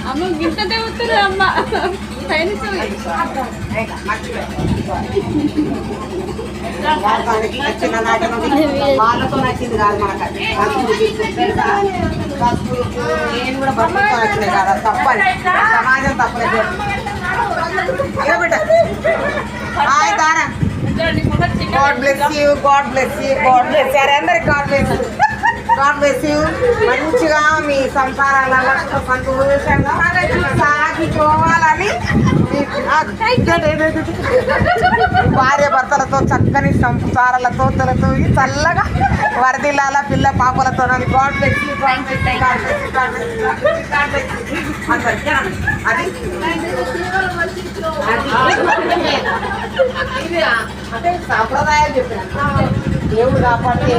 అమ్మ గింత తెగుతారు అమ్మ పైన వాళ్ళతో నచ్చింది కాదు మనకు నేను కూడా బతుకుతో నచ్చింది కాదు తప్పని సమాజం తప్పలేదు hi Tara God bless you God bless you God bless you అందరికి God bless you God bless you మంచిగా మీ సంసారాలలో సంతోషంగా సాగిపోవాలని భార్య భర్తలతో చక్కని సంసారాలతో తలతో చల్లగా వరదిల్లాల పిల్ల పాపలతో God bless you God bless you God bless you God bless you God bless you అది అంటే సాంప్రదాయాలు చెప్పాను దేవుడు కాపాడితే